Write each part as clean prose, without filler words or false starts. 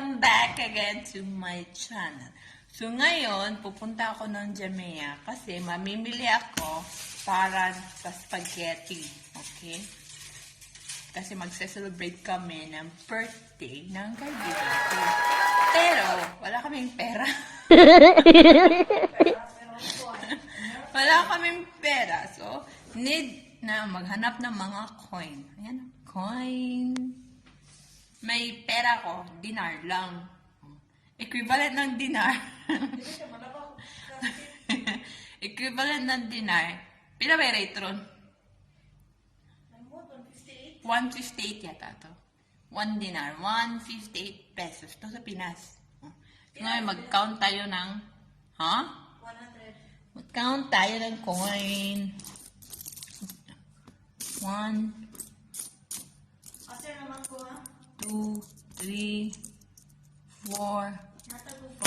Welcome back again to my channel. So ngayon, pupunta ako ng Jamea kasi mamimili ako para sa spaghetti. Okay? Kasi magse-celebrate kami ng birthday ng kaibigan ko. Pero, wala kaming pera. Wala kaming pera. So, need na maghanap ng mga coin. Ayan, coin. May pera ko, dinar lang. Equivalent ng dinar. Equivalent ng dinar. Pila may rate ron? 158 yata to. 1 dinar. 158 pesos. Ito sa Pinas. So, ngayon, mag-count tayo ng... Ha? 100. Mag-count tayo ng coin. 1, 2, 3, 4,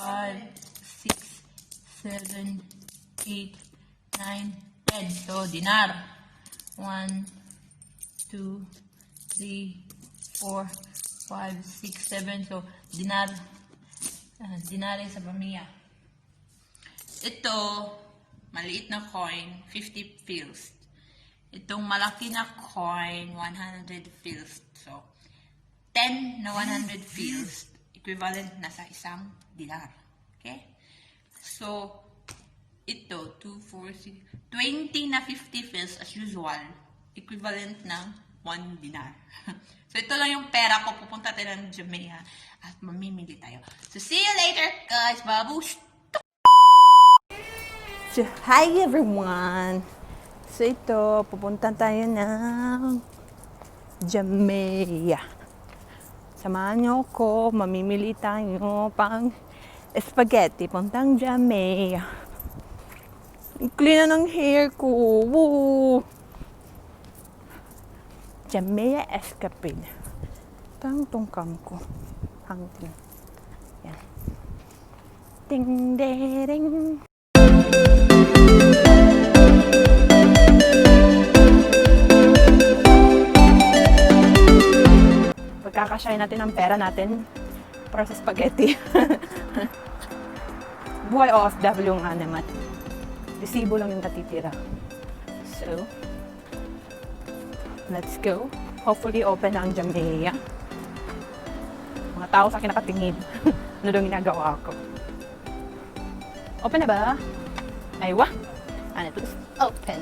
5, 6, 7, 8, 9, 10. So, dinar. 1, 2, 3, 4, 5, 6, 7. So, dinar. Dinar sa pamilya. Ito, maliit na coin, 50 fils. Itong malaki na coin, 100 fils. So, 10 na 100 fils, equivalent na sa isang dinar. Okay? So, ito, 2, 4, 6, 20 na 50 fils as usual, equivalent ng 1 dinar. So, ito lang yung pera ko. Pupunta tayo ng Jamea at mamimili tayo. So, see you later, guys. Babush! So, hi everyone! So, ito, pupunta tayo ng Jamea. Samahan niyo ko, mamimili tayo pang spaghetti, puntang Jamea. Clean na ng hair ko. Woo! Jamea escapade. Tungkam ko. Hangting. Yan. Ding, ding, ding. Pagkakasyahin natin ang pera natin para sa spaghetti. Buhay OFW nga naman. Resibo lang yung natitira. So, let's go. Hopefully, open na ang Jamea. Mga tao sa akin nakatingin. Ano daw ginagawa ko? Open na ba? Aywa. And it was open.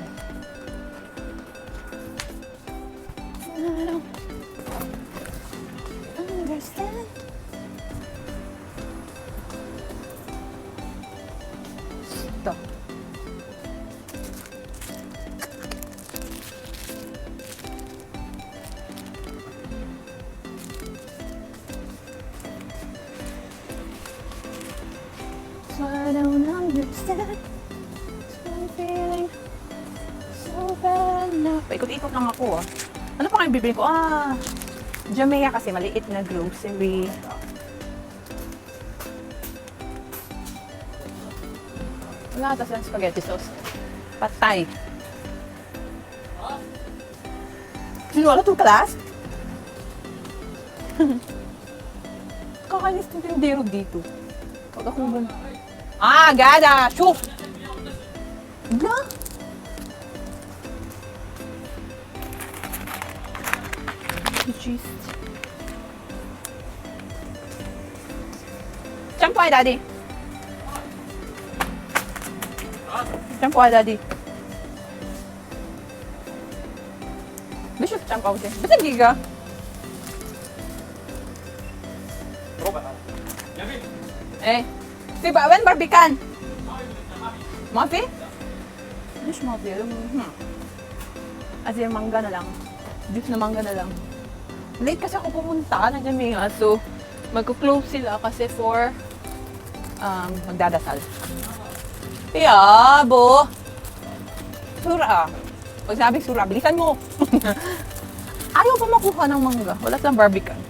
Understand? Ito. So I don't understand. So I'm feeling so bad now. Paikot-ikot lang ako. Ano pa kayong bibili ko? Jamea kasi maliit na grocery. Wala ata silang spaghetti sauce. Patay. Sinuwala itong class? Kakainis ng tindero dito. Pag ako ba? Gada! Shoot! Ga? Cheese. Champo ay daddy. Champo ay daddy. Bishop champo ako siya. Ba't ang giga? Si Bawen barbican. Mafi? Dish mafi. As in mangga na lang. Juice na mangga na lang. Late kasi ako pumunta na Jamea, so magko-close sila kasi for magdadasal. Bo! Sura. Pag sabi sura, bilisan mo. Ayaw pa makuha ng mangga. Wala silang barbican.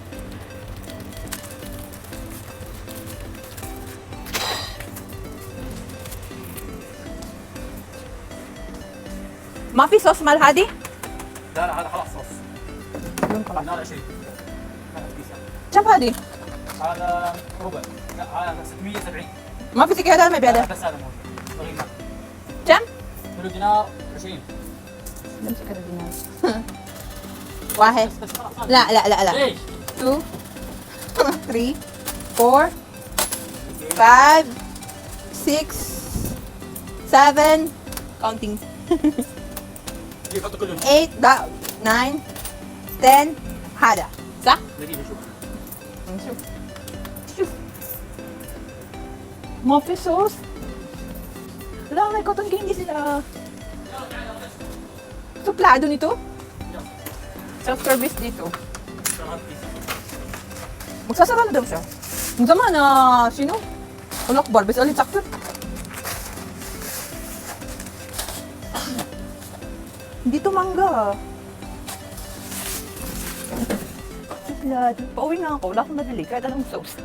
ما في صوص مال هادي؟ لا هذا خلاص صوص. بدون خلاص. لا شيء. كم هذه؟ هذا ربع. لا هذا 670. ما في سكر ما بيده. بس هذا موجود. صغير. كم؟ كيلو دينار 20. نمسك هذا الدينار. واحد. بس خلاص. لا لا لا لا. ليش؟ 2 3 4 5 6 7 counting جيب حط كلهم. 8 9 10 هذا صح؟ دقيقة شوف. نشوف شوف ما في صوص. لا may cotton candy sila. Suplado nito? Self-service dito. Magsasara na daw siya. Ang sama na, sino? Ulak barbis alin sakto. Hindi to mangga. Suplado. Pauwi nga ako. Wala akong nabili. Kahit anong sauce.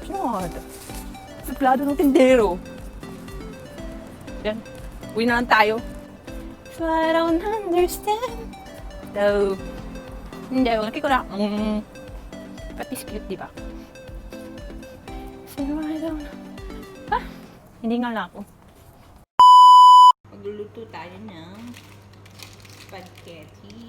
Sino nga ito? Suplado ng tindero. Yan. Uwi na lang tayo. So I don't understand. So, hindi. Nakikula. But it's cute, di ba? So I don't know. Hindi nga lang ako. Magluluto tayo ng spaghetti.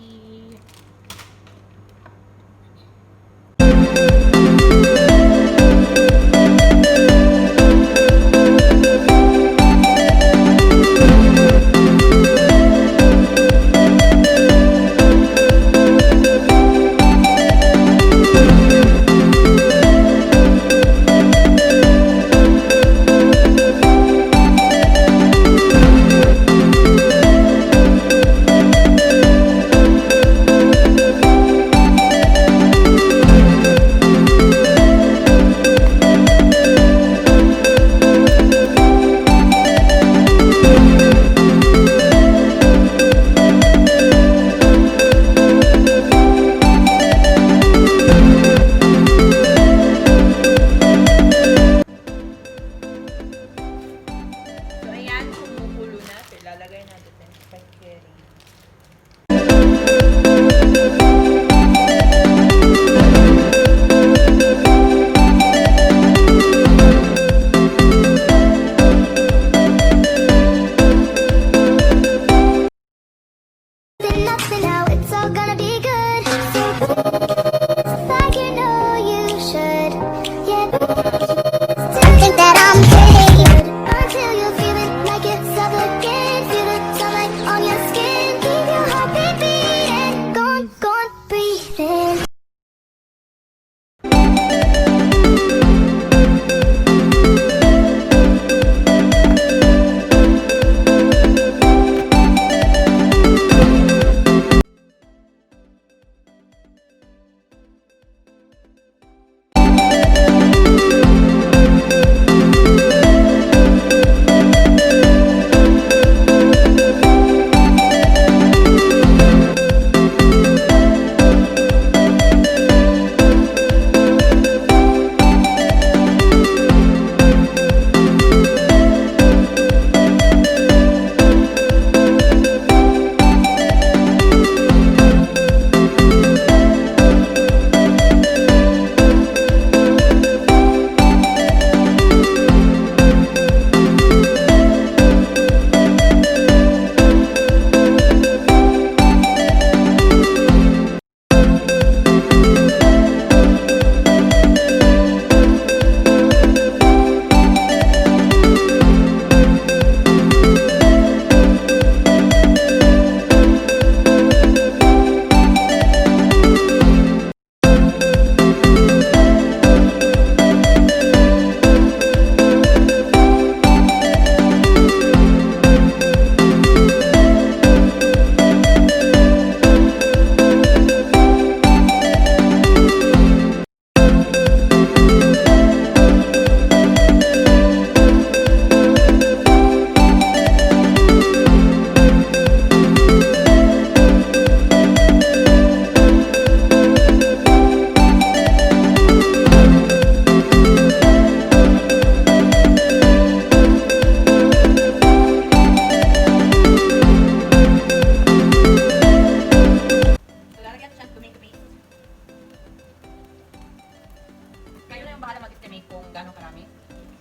nang bahala mag-estimate kung gano'ng karami.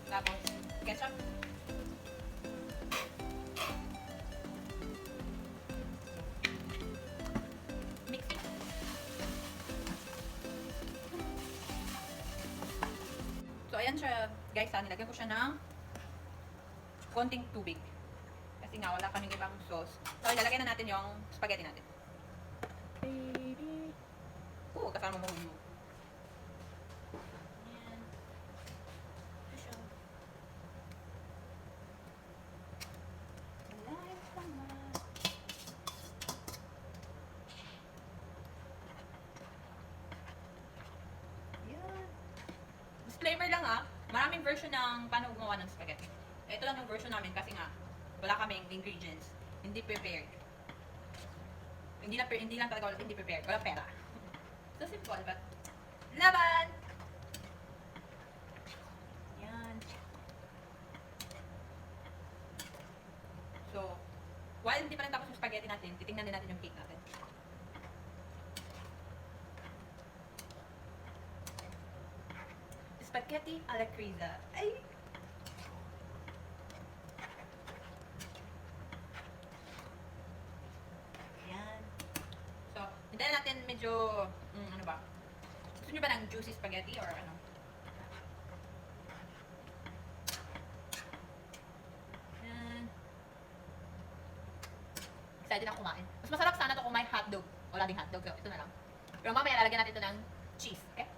Tapos, ketchup. Mix it. So, ayan siya, guys. Nilagyan ko siya ng konting tubig. Kasi nga, wala kaming ibang sauce. So, ilalagay na natin yung spaghetti natin. Baby. Kasama mo mo. Ayan. Ito siya. Ayan, tama. Ayan. Disclaimer lang maraming version ng paano gumawa ng spaghetti. Ito lang yung version namin kasi nga, wala kaming ingredients. Hindi prepared. Hindi lang talaga hindi prepared. Wala pera. So simple, but laban! Yan. So, while hindi pa rin tapos yung spaghetti natin, titingnan din natin yung cake natin. Spaghetti alla Criza. Ay! Yan. So, hintayin natin medyo, ano ba? Gusto nyo ba ng juicy spaghetti or ano? Yan. Excited na kumain. Mas masarap sana ito kung may hotdog. Wala ding hotdog. So, ito na lang. Pero mamaya lalagyan natin ito ng cheese. Okay?